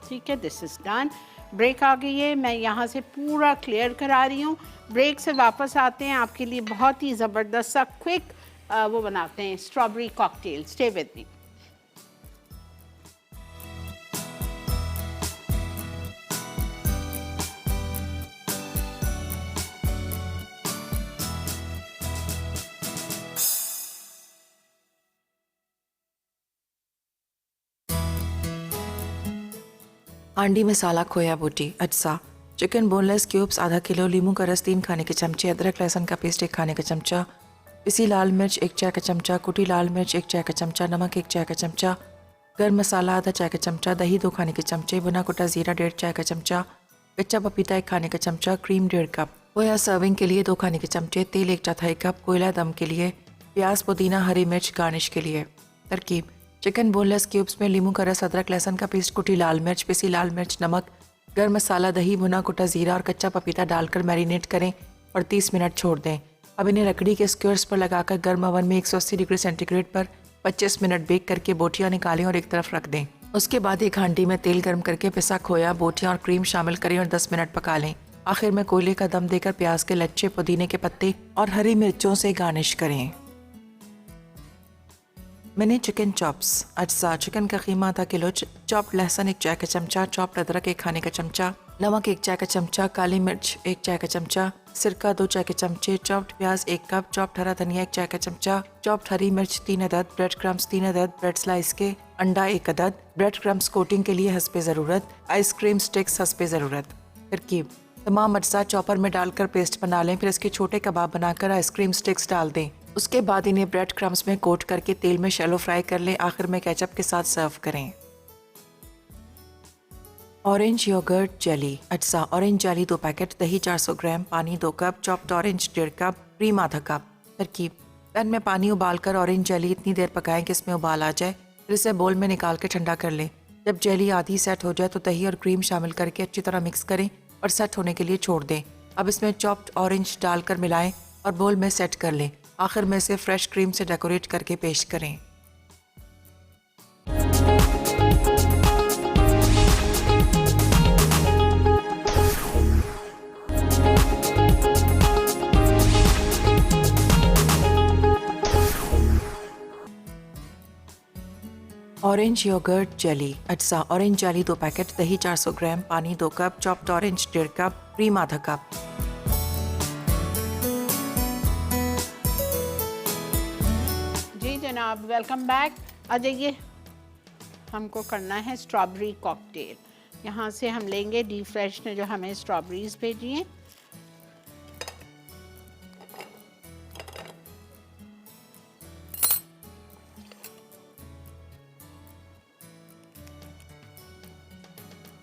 ठीक है। This is done. ब्रेक आ गई है, मैं यहाँ से पूरा क्लियर करा रही हूँ। ब्रेक से वापस आते हैं, आपके लिए बहुत ही ज़बरदस्त सा क्विक वो बनाते हैं, strawberry cocktail. Stay with me. आंडी मसाला खोया बोटी अज्जा, चिकन बोनलेस क्यूब्स आधा किलो, लीमू का रस 3 खाने के चमचे, अदरक लहसुन का पेस्ट 1 खाने का चमचा, पिसी लाल मिर्च 1 चाय का चमचा, कुटी लाल मिर्च 1 चाय का चमचा, नमक 1 चाय का चमचा, गर्म मसाला आधा चाय का चमचा, दही 2 खाने के चमचे, भुना कुटा जीरा 1.5 चाय का चमचा, कच्चा पपीता 1 खाने का चमचा, क्रीम 1.5 कप, खोया सर्विंग के लिए 2 खाने के चमचे, तेल 1/4 कप, कोयला दम के लिए, प्याज पुदीना हरी मिर्च गार्निश के लिए। तरकीब: चिकन बोनलेस क्यूब्स में लीमू का रस, अदरक लहसुन का पेस्ट, कुटी लाल मिर्च, पिसी लाल मिर्च, नमक, गर्म मसाला, दही, भुना कुटा जीरा और कच्चा पपीता डालकर मैरिनेट करें और 30 मिनट छोड़ दें। अब इन्हें लकड़ी के स्क्वेयर्स पर लगाकर गर्म ओवन में 180 डिग्री सेंटीग्रेड पर 25 मिनट बेक करके बोटियां निकालें और एक तरफ रख दें। उसके बाद एक हांडी में तेल गर्म करके पिसा खोया, बोटियां और क्रीम शामिल करें और 10 मिनट पका लें। आखिर में कोयले का दम देकर प्याज के लच्छे, पुदीने के पत्ते और हरी मिर्चों से गार्निश करें। मैंने चिकन चॉप्स अज्जा, चिकन का कीमा आधा किलो, चॉप्ड लहसुन 1 चाय का चमचा, चॉप्ड अदरक 1 खाने का चमचा, नमक 1 चाय का चमचा, काली मिर्च 1 चाय का चमचा, सिरका 2 चाय के चमचे, चॉप्ड प्याज 1 कप, चॉप्ड हरा धनिया 1 चाय का चमचा, चॉप्ड हरी मिर्च 3 अदद, ब्रेड क्रम्स 3 अदद, ब्रेड स्लाइस के, अंडा 1 अदद, ब्रेड क्रम्स कोटिंग के लिए हस्बे ज़रूरत, आइसक्रीम स्टिक्स हस्बे ज़रूरत। तरकीब: तमाम अज्जा चॉपर में डालकर पेस्ट बना लें, फिर इसके छोटे कबाब बनाकर आइसक्रीम स्टिक्स डाल दें। उसके बाद इन्हें ब्रेड क्रम्स में कोट करके तेल में शैलो फ्राई कर लें। आखिर में केचप के साथ सर्व करें। ऑरेंज योगर्ट जेली अज्जा: ऑरेंज जेली 2 पैकेट, दही 400 ग्राम, पानी 2 cup, chopped orange 1.5 cup, cream आधा कप। तरकीब: पैन में पानी उबालकर ऑरेंज जेली इतनी देर पकाएं कि इसमें उबाल आ जाए, फिर इसे बोल में निकाल के ठंडा कर लें। जब जेली आधी सेट हो जाए तो दही और क्रीम शामिल करके अच्छी तरह मिक्स करें और सेट होने के लिए छोड़ दें। अब इसमें चॉप्ड ऑरेंज डालकर मिलाएं और बोल में सेट कर लें। आखिर में इसे फ्रेश क्रीम से डेकोरेट करके पेश करें। ऑरेंज योगर्ट जेली अज्जा: ऑरेंज जेली 2 पैकेट, दही 400 ग्राम, पानी 2 cup, chopped orange 1.5 cup, cream आधा कप। जी जनाब, वेलकम बैक। आ जाइए, हमको करना है स्ट्रॉबेरी कॉकटेल। यहाँ से हम लेंगे, डी फ्रेश ने जो हमें स्ट्रॉबेरीज भेजी हैं,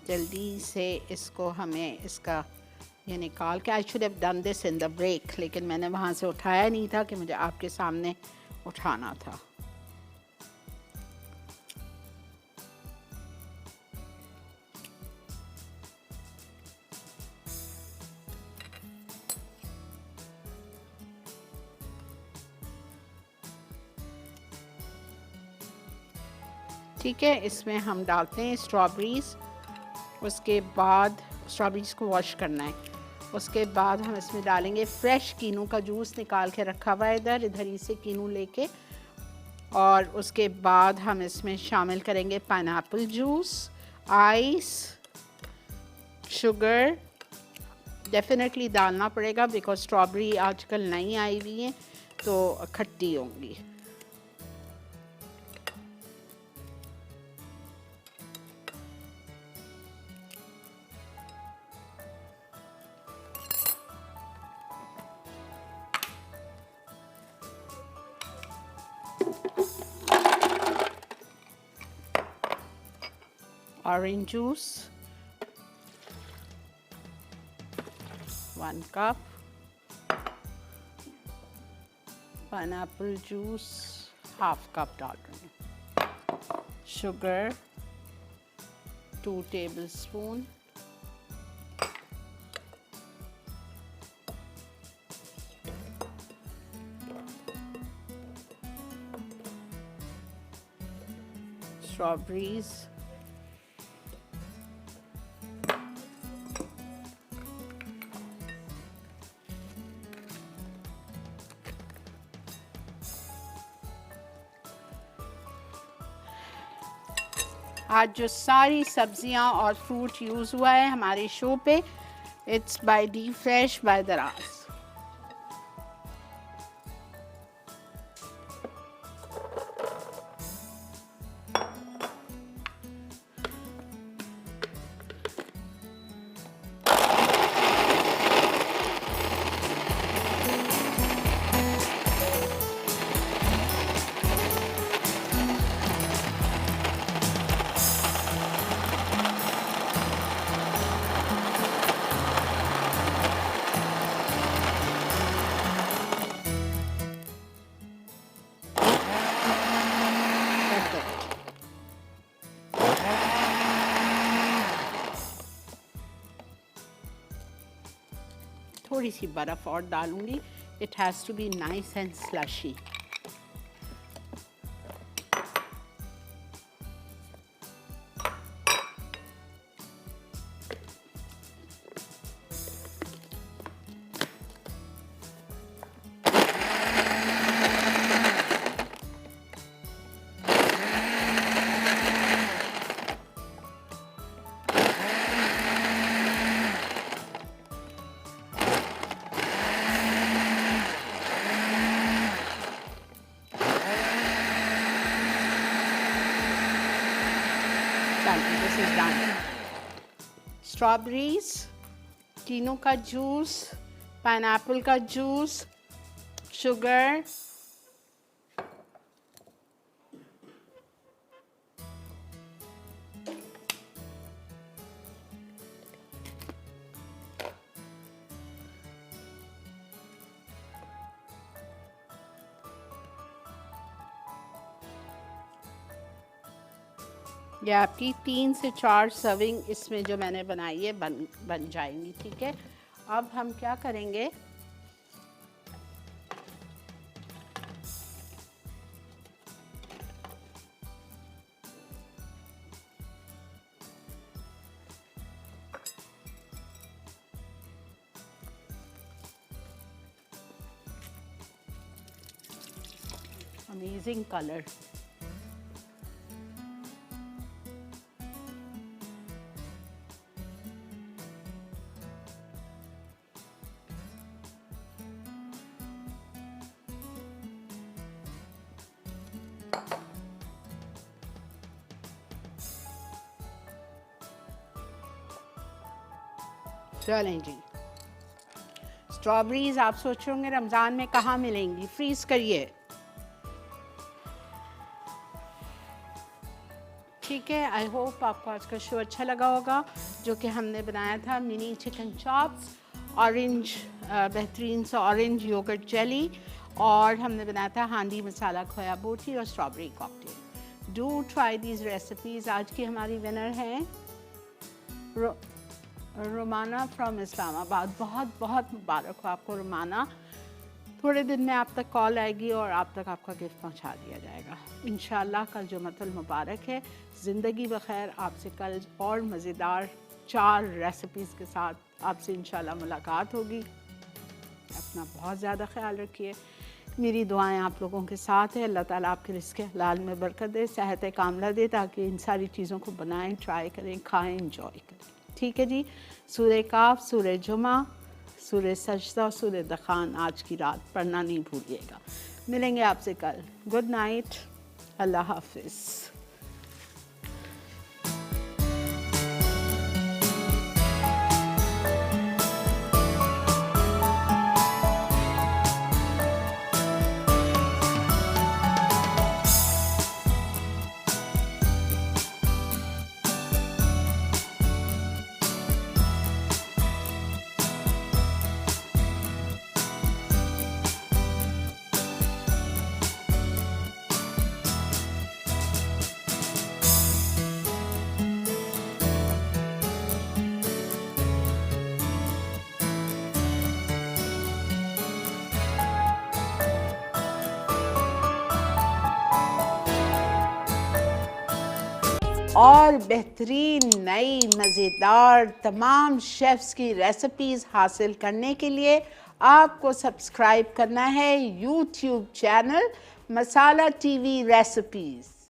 जल्दी से इसको हमें इसका ये निकाल के, I should have done this in the break, लेकिन मैंने वहाँ से उठाया नहीं था कि मुझे आपके सामने उठाना था। ठीक है, इसमें हम डालते हैं स्ट्रॉबेरीज। उसके बाद स्ट्रॉबेरीज को वॉश करना है। उसके बाद हम इसमें डालेंगे फ्रेश कीनू का जूस निकाल के रखा हुआ है इधर ही से कीनू लेके, और उसके बाद हम इसमें शामिल करेंगे pineapple juice, ice, sugar definitely डालना पड़ेगा बिकॉज स्ट्रॉबेरी आजकल नई आई हुई है तो खट्टी होंगी। Orange juice 1 cup, pineapple juice ½ cup डाल रही हूँ, sugar 2 tablespoon, strawberries, आज जो सारी सब्जियां और फ्रूट यूज़ हुआ है हमारे शो पे, it's by the fresh by दराज। थोड़ी सी बर्फ़ और डालूंगी, it has to be nice and slushy. This is done. Strawberries, तीनों का जूस, पाइनएप्पल का जूस, शुगर, ये आपकी 3 से 4 सर्विंग इसमें जो मैंने बनाई है बन जाएंगी। ठीक है, अब हम क्या करेंगे, अमेजिंग कलर। चलें जी, स्ट्रॉबेरीज आप सोच रहे होंगे रमज़ान में कहाँ मिलेंगी, फ्रीज करिए। ठीक है, आई होप आपको आज का शो अच्छा लगा होगा, जो कि हमने बनाया था मिनी चिकन चॉप्स, ऑरेंज बेहतरीन सा ऑरेंज योगर्ट जेली, और हमने बनाया था हांडी मसाला खोया बोटी और strawberry cocktail. Do try these recipes. आज की हमारी विनर हैं रोमाना फ्रॉम इस्लामाबाद। बहुत बहुत मुबारक हो आपको रोमाना। थोड़े दिन में आप तक कॉल आएगी और आप तक आपका गिफ्ट पहुंचा दिया जाएगा इंशाल्लाह। कल जुमतुल मुबारक है, ज़िंदगी बखैर। आपसे कल और मज़ेदार 4 रेसिपीज़ के साथ आपसे इंशाल्लाह मुलाकात होगी। अपना बहुत ज़्यादा ख्याल रखिए। मेरी दुआएं आप लोगों के साथ है। अल्लाह ताला आपके रिज़्क़ हलाल में बरकत दे, सेहत कामला दे, ताकि इन सारी चीज़ों को बनाएं, ट्राई करें, खाएं, इंजॉय करें। ठीक है जी। सूरह काफ, सूरह जुमा, सूरह सजदा, सूरह दखान आज की रात पढ़ना नहीं भूलिएगा। मिलेंगे आपसे कल। गुड नाइट, अल्लाह हाफिज़। और बेहतरीन नई मज़ेदार तमाम शेफ़्स की रेसिपीज़ हासिल करने के लिए आपको सब्सक्राइब करना है यूट्यूब चैनल मसाला टीवी रेसिपीज़।